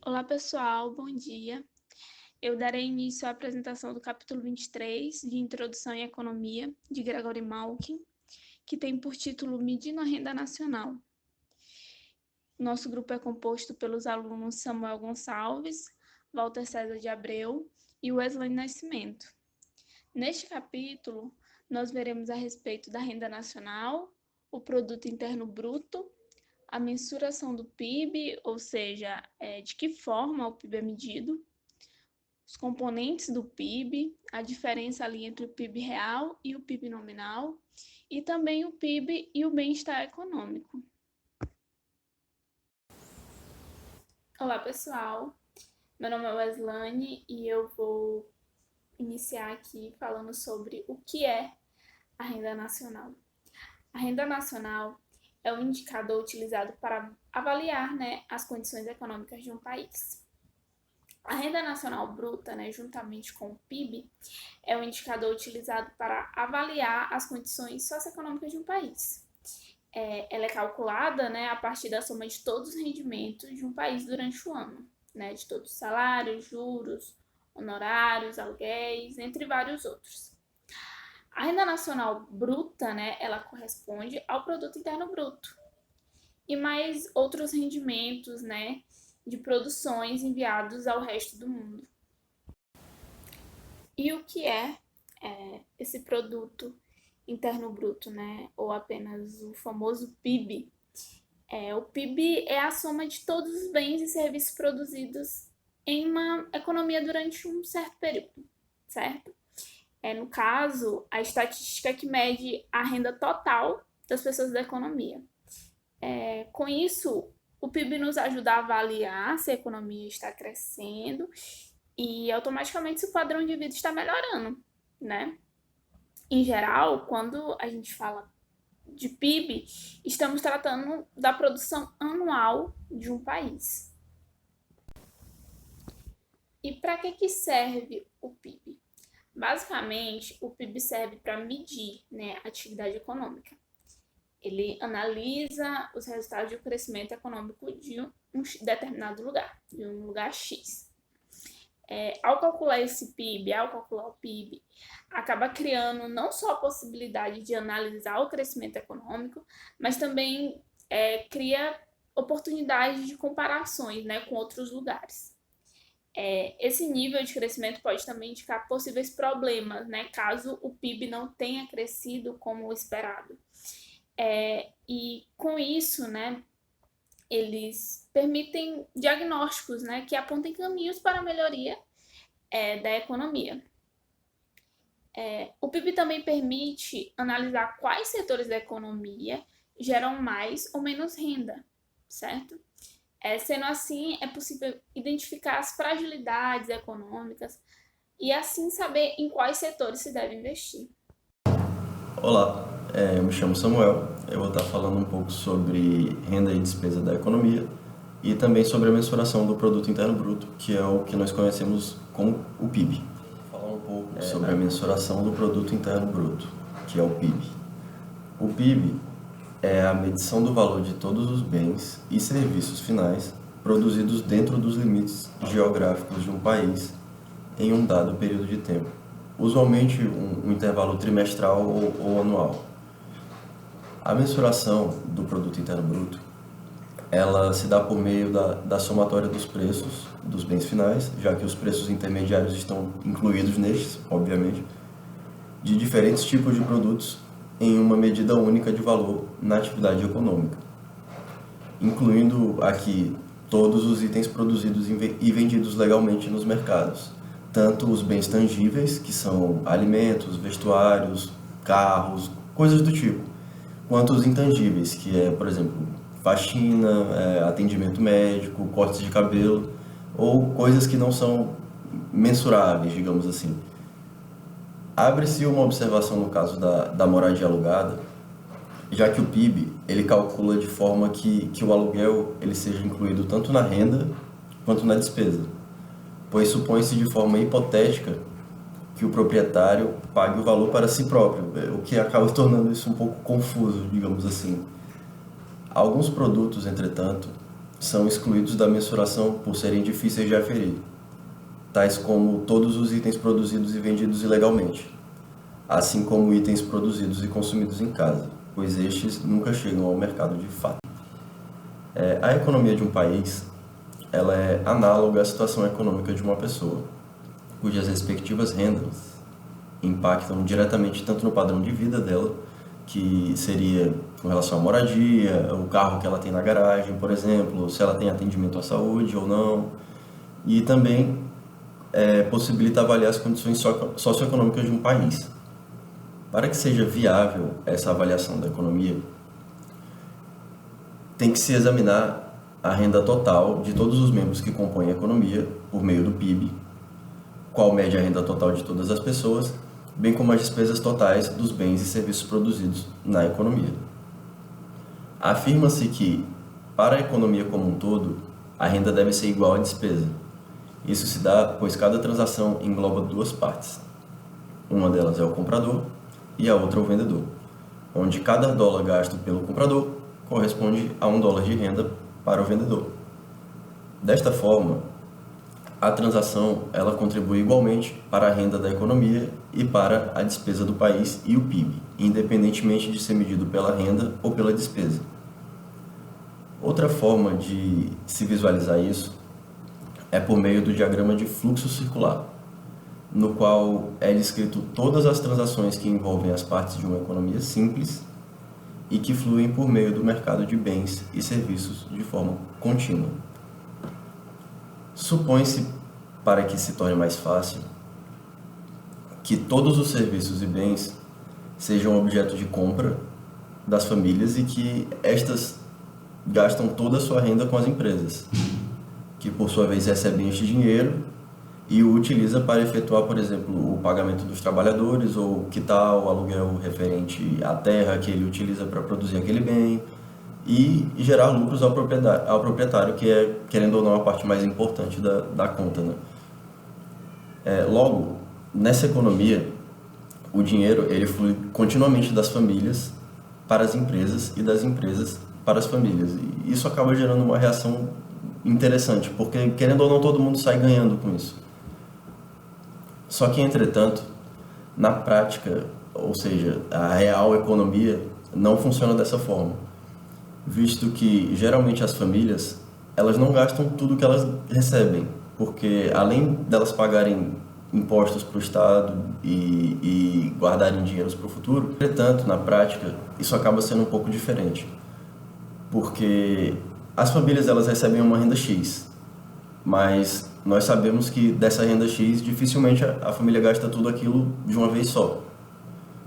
Olá, pessoal, bom dia. Eu darei início à apresentação do capítulo 23 de Introdução em Economia, de Gregory Malkin, que tem por título Medindo a Renda Nacional. Nosso grupo é composto pelos alunos Samuel Gonçalves, Walter César de Abreu e Wesley Nascimento. Neste capítulo, nós veremos a respeito da renda nacional, o Produto Interno Bruto, a mensuração do PIB, ou seja, de que forma o PIB é medido, os componentes do PIB, a diferença ali entre o PIB real e o PIB nominal, e também o PIB e o bem-estar econômico. Olá, pessoal. Meu nome é Weslane e eu vou iniciar aqui falando sobre o que é a renda nacional. A renda nacional é um indicador utilizado para avaliar, as condições econômicas de um país. A renda nacional bruta, juntamente com o PIB, é um indicador utilizado para avaliar as condições socioeconômicas de um país. Ela é calculada, a partir da soma de todos os rendimentos de um país durante o ano, de todos os salários, juros, honorários, aluguéis, entre vários outros. A renda nacional bruta, ela corresponde ao produto interno bruto e mais outros rendimentos, de produções enviados ao resto do mundo. E o que é esse produto interno bruto, ou apenas o famoso PIB? O PIB é a soma de todos os bens e serviços produzidos em uma economia durante um certo período, certo? No caso, a estatística que mede a renda total das pessoas da economia. Com isso, o PIB nos ajuda a avaliar se a economia está crescendo e automaticamente se o padrão de vida está melhorando, Em geral, quando a gente fala de PIB, estamos tratando da produção anual de um país. E para que serve o PIB? Basicamente, o PIB serve para medir, a atividade econômica. Ele analisa os resultados do crescimento econômico de um determinado lugar, de um lugar X. Ao calcular o PIB, acaba criando não só a possibilidade de analisar o crescimento econômico, mas também cria oportunidades de comparações, com outros lugares. Esse nível de crescimento pode também indicar possíveis problemas, caso o PIB não tenha crescido como esperado. E com isso, eles permitem diagnósticos, que apontem caminhos para a melhoria da economia. O PIB também permite analisar quais setores da economia geram mais ou menos renda, certo? Sendo assim, é possível identificar as fragilidades econômicas e assim saber em quais setores se deve investir. Olá, eu me chamo Samuel, eu vou estar falando um pouco sobre renda e despesa da economia e também sobre a mensuração do Produto Interno Bruto, que é o que nós conhecemos como o PIB. Vou falar um pouco sobre a mensuração do Produto Interno Bruto, que é o PIB. O PIB é a medição do valor de todos os bens e serviços finais produzidos dentro dos limites geográficos de um país em um dado período de tempo, usualmente um intervalo trimestral ou anual. A mensuração do Produto Interno Bruto, ela se dá por meio da somatória dos preços dos bens finais, já que os preços intermediários estão incluídos nestes, obviamente, de diferentes tipos de produtos em uma medida única de valor na atividade econômica, incluindo aqui todos os itens produzidos e vendidos legalmente nos mercados, tanto os bens tangíveis, que são alimentos, vestuários, carros, coisas do tipo, quanto os intangíveis, que é, por exemplo, faxina, atendimento médico, cortes de cabelo, ou coisas que não são mensuráveis, digamos assim. Abre-se uma observação no caso da moradia alugada, já que o PIB ele calcula de forma que o aluguel ele seja incluído tanto na renda quanto na despesa, pois supõe-se de forma hipotética que o proprietário pague o valor para si próprio, o que acaba tornando isso um pouco confuso, digamos assim. Alguns produtos, entretanto, são excluídos da mensuração por serem difíceis de aferir, tais como todos os itens produzidos e vendidos ilegalmente, assim como itens produzidos e consumidos em casa, pois estes nunca chegam ao mercado de fato. A economia de um país ela é análoga à situação econômica de uma pessoa, cujas respectivas rendas impactam diretamente tanto no padrão de vida dela, que seria com relação à moradia, o carro que ela tem na garagem, por exemplo, se ela tem atendimento à saúde ou não, e também possibilita avaliar as condições socioeconômicas de um país. Para que seja viável essa avaliação da economia, tem que se examinar a renda total de todos os membros que compõem a economia por meio do PIB, qual mede a renda total de todas as pessoas, bem como as despesas totais dos bens e serviços produzidos na economia. Afirma-se que, para a economia como um todo, a renda deve ser igual à despesa. Isso se dá pois cada transação engloba duas partes. Uma delas é o comprador e a outra o vendedor, onde cada dólar gasto pelo comprador corresponde a $1 de renda para o vendedor. Desta forma, a transação ela contribui igualmente para a renda da economia e para a despesa do país e o PIB, independentemente de ser medido pela renda ou pela despesa. Outra forma de se visualizar isso é por meio do diagrama de fluxo circular, no qual é descrito todas as transações que envolvem as partes de uma economia simples e que fluem por meio do mercado de bens e serviços de forma contínua. Supõe-se, para que se torne mais fácil, que todos os serviços e bens sejam objeto de compra das famílias e que estas gastam toda a sua renda com as empresas, que por sua vez recebem este dinheiro e o utiliza para efetuar, por exemplo, o pagamento dos trabalhadores ou quitar o aluguel referente à terra que ele utiliza para produzir aquele bem e gerar lucros ao proprietário, que é, querendo ou não, a parte mais importante da conta, né? Logo, nessa economia, o dinheiro ele flui continuamente das famílias para as empresas e das empresas para as famílias. E isso acaba gerando uma reação interessante, porque, querendo ou não, todo mundo sai ganhando com isso. Só que, entretanto, na prática, ou seja, a real economia não funciona dessa forma, visto que geralmente as famílias elas não gastam tudo que elas recebem, porque além delas pagarem impostos para o Estado e guardarem dinheiro para o futuro, entretanto, na prática, isso acaba sendo um pouco diferente, porque as famílias elas recebem uma renda X, mas nós sabemos que dessa renda X dificilmente a família gasta tudo aquilo de uma vez só,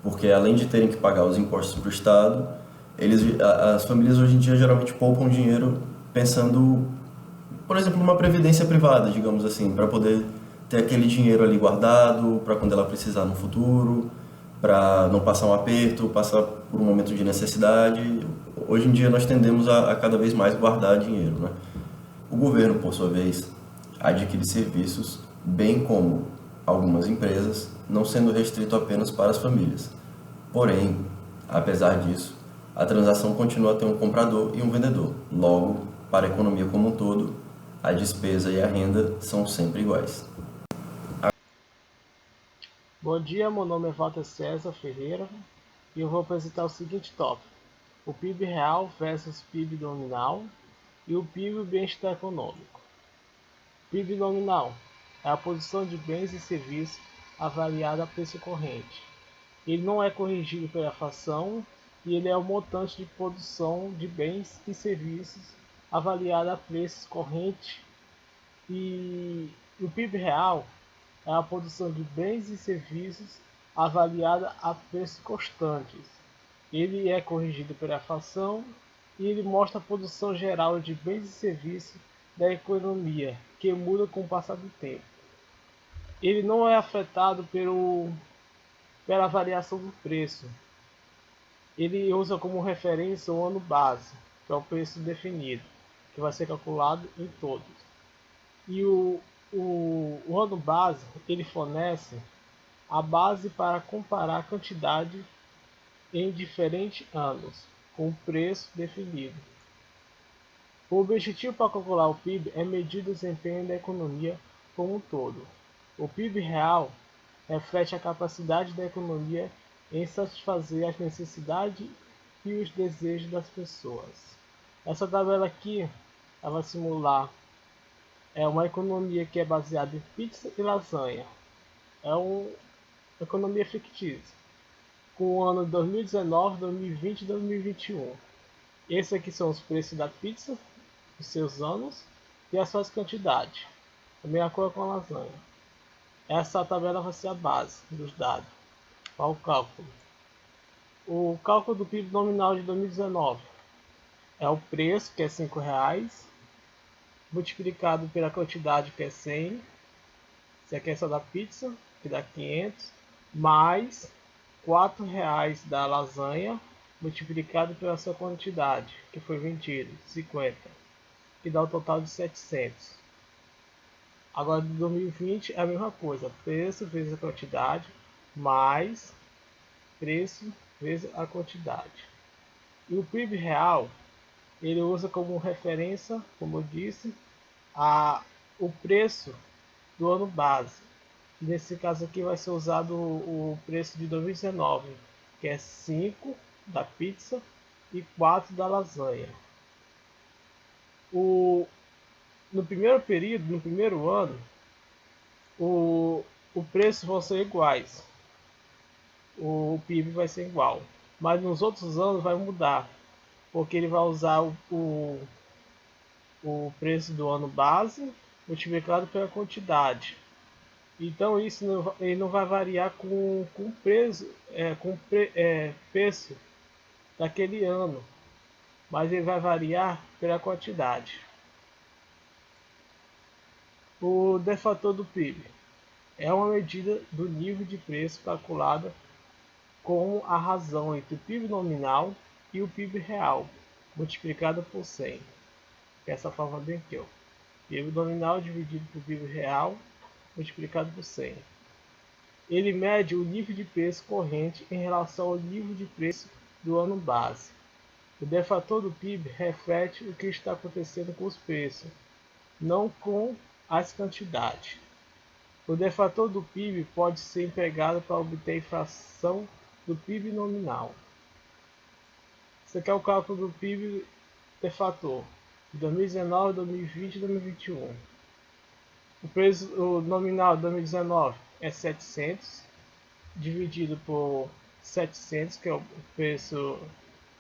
porque além de terem que pagar os impostos para o Estado, as famílias hoje em dia geralmente poupam dinheiro pensando, por exemplo, numa previdência privada, digamos assim, para poder ter aquele dinheiro ali guardado para quando ela precisar no futuro, para não passar um aperto, passar por um momento de necessidade. Hoje em dia nós tendemos a cada vez mais guardar dinheiro, né? O governo, por sua vez, adquire serviços, bem como algumas empresas, não sendo restrito apenas para as famílias. Porém, apesar disso, a transação continua a ter um comprador e um vendedor. Logo, para a economia como um todo, a despesa e a renda são sempre iguais. Bom dia, meu nome é Walter César Ferreira e eu vou apresentar o seguinte tópico: o PIB real versus PIB nominal e o PIB e o bem-estar econômico. PIB nominal é a produção de bens e serviços avaliada a preço corrente. Ele não é corrigido pela inflação e ele é o montante de produção de bens e serviços avaliado a preços correntes. E o PIB real é a produção de bens e serviços avaliada a preços constantes. Ele é corrigido pela inflação e ele mostra a produção geral de bens e serviços da economia, que muda com o passar do tempo. Ele não é afetado pela variação do preço. Ele usa como referência o ano base, que é o preço definido, que vai ser calculado em todos. E o ano base ele fornece a base para comparar a quantidade em diferentes anos, com o preço definido. O objetivo para calcular o PIB é medir o desempenho da economia como um todo. O PIB real reflete a capacidade da economia em satisfazer as necessidades e os desejos das pessoas. Essa tabela aqui ela vai simular uma economia que é baseada em pizza e lasanha. É uma economia fictícia, com o ano 2019, 2020 e 2021. Esses aqui são os preços da pizza, os seus anos e as suas quantidades. A mesma coisa com a lasanha. Essa tabela vai ser a base dos dados para o cálculo. O cálculo do PIB nominal de 2019 é o preço, que é R$ 5, multiplicado pela quantidade, que é 100. Isso aqui é só da pizza, que dá 500, mais R$ 4 da lasanha, multiplicado pela sua quantidade, que foi vendida, 50, que dá o total de 700. Agora, de 2020 é a mesma coisa, preço vezes a quantidade, mais preço vezes a quantidade. E o PIB real, ele usa como referência, como eu disse, o preço do ano base. Nesse caso aqui vai ser usado o preço de 2019, que é 5 da pizza e 4 da lasanha. No primeiro período, no primeiro ano, o preço vão ser iguais. O PIB vai ser igual. Mas nos outros anos vai mudar, porque ele vai usar o preço do ano base multiplicado pela quantidade. Então isso ele não vai variar com o preço daquele ano, mas ele vai variar pela quantidade. O defator do PIB é uma medida do nível de preço calculada com a razão entre o PIB nominal e o PIB real, multiplicada por 100. Essa forma bem aqui, ó. PIB nominal dividido por PIB real, multiplicado por 100. Ele mede o nível de preço corrente em relação ao nível de preço do ano base. O defator do PIB reflete o que está acontecendo com os preços, não com as quantidades. O defator do PIB pode ser empregado para obter a inflação do PIB nominal. Esse aqui é o cálculo do PIB defator de 2019, 2020 e 2021. O preço nominal de 2019 é 700, dividido por 700, que é o preço,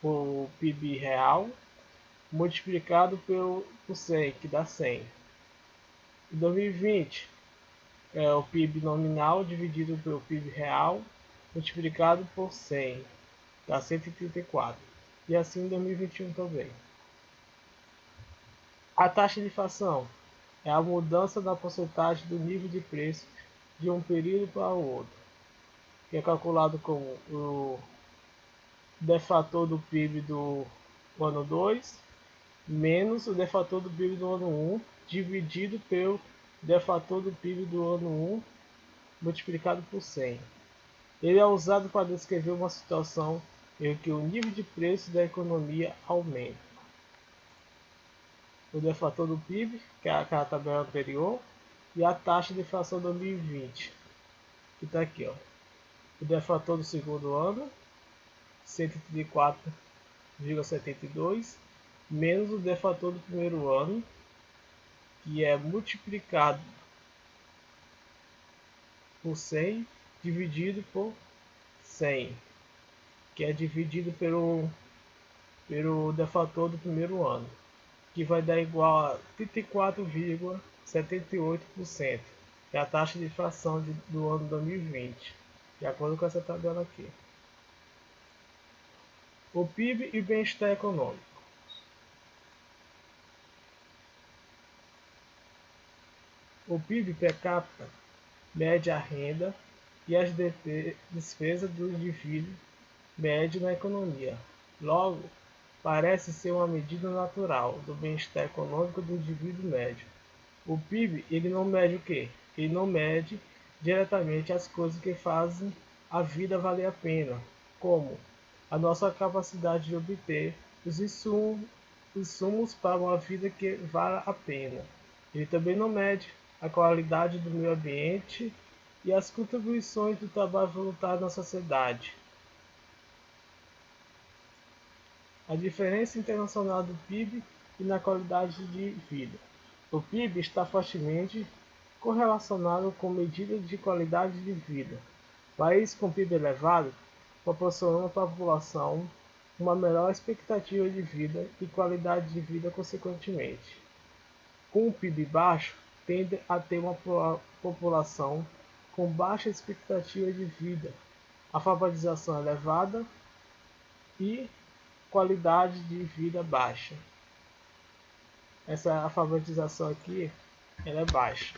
o PIB real, multiplicado por 100, que dá 100. Em 2020, é o PIB nominal dividido pelo PIB real, multiplicado por 100, dá 134. E assim em 2021 também. A taxa de inflação é a mudança da porcentagem do nível de preço de um período para o outro, que é calculado como o defator do PIB do ano 2 menos o defator do PIB do ano 1 dividido pelo defator do PIB do ano 1 multiplicado por 100. Ele é usado para descrever uma situação em que o nível de preço da economia aumenta. O defator do PIB, que é aquela tabela anterior, e a taxa de inflação 2020, que está aqui, ó. O defator do segundo ano, 134,72, menos o defator do primeiro ano, que é multiplicado por 100 dividido por 100, que é dividido pelo defator do primeiro ano, que vai dar igual a 34,78%, que é a taxa de inflação do ano 2020, de acordo com essa tabela aqui. O PIB e bem-estar econômico. O PIB per capita mede a renda e as despesas do indivíduo médio na economia. Logo, parece ser uma medida natural do bem-estar econômico do indivíduo médio. O PIB, ele não mede o quê? Ele não mede diretamente as coisas que fazem a vida valer a pena, como a nossa capacidade de obter os insumos insumos para uma vida que vale a pena. Ele também não mede a qualidade do meio ambiente e as contribuições do trabalho voluntário na sociedade. A diferença internacional do PIB e na qualidade de vida. O PIB está fortemente correlacionado com medidas de qualidade de vida. Países com PIB elevado proporcionam à população uma melhor expectativa de vida e qualidade de vida consequentemente. Com um PIB baixo, tende a ter uma população com baixa expectativa de vida, alfabetização elevada e qualidade de vida baixa. Essa alfabetização aqui, ela é baixa.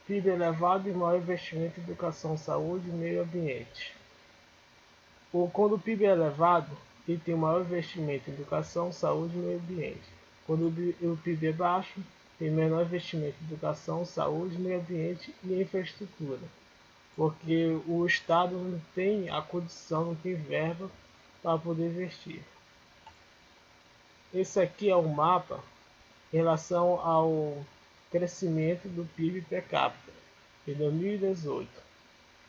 PIB elevado e maior investimento em educação, saúde e meio ambiente. Quando o PIB é elevado, ele tem maior investimento em educação, saúde e meio ambiente. Quando o PIB é baixo, tem menor investimento em educação, saúde, meio ambiente e infraestrutura, porque o Estado não tem a condição, não tem verba para poder investir. Esse aqui é um mapa em relação ao crescimento do PIB per capita em 2018.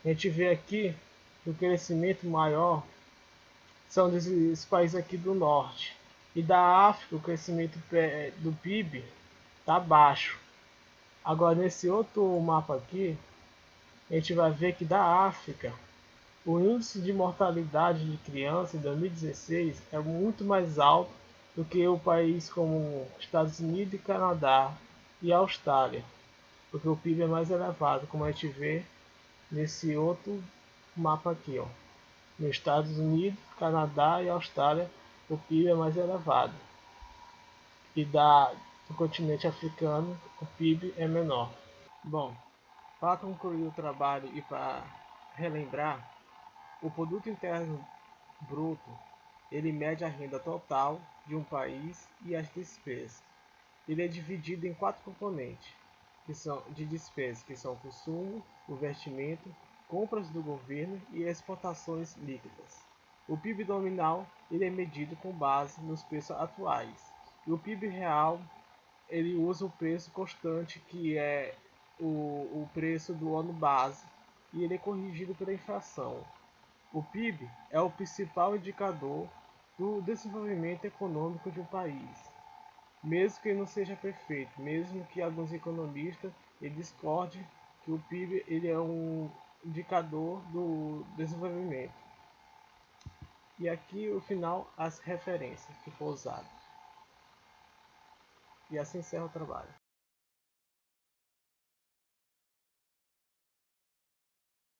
A gente vê aqui que o crescimento maior são desses países aqui do norte. E da África, o crescimento do PIB está baixo. Agora, nesse outro mapa aqui, a gente vai ver que da África, o índice de mortalidade de crianças em 2016 é muito mais alto do que o país como Estados Unidos, Canadá e Austrália, porque o PIB é mais elevado, como a gente vê nesse outro mapa aqui, ó. Nos Estados Unidos, Canadá e Austrália, o PIB é mais elevado. E do continente africano, o PIB é menor. Bom, para concluir o trabalho e para relembrar, o produto interno bruto, ele mede a renda total de um país e as despesas. Ele é dividido em 4 componentes que são de despesas, que são consumo, investimento, compras do governo e exportações líquidas. O PIB nominal ele é medido com base nos preços atuais. E o PIB real ele usa o preço constante, que é o preço do ano base, e ele é corrigido pela inflação. O PIB é o principal indicador do desenvolvimento econômico de um país, mesmo que não seja perfeito, mesmo que alguns economistas discordem que o PIB ele é um indicador do desenvolvimento. E aqui o final as referências que for usado. E assim encerra o trabalho.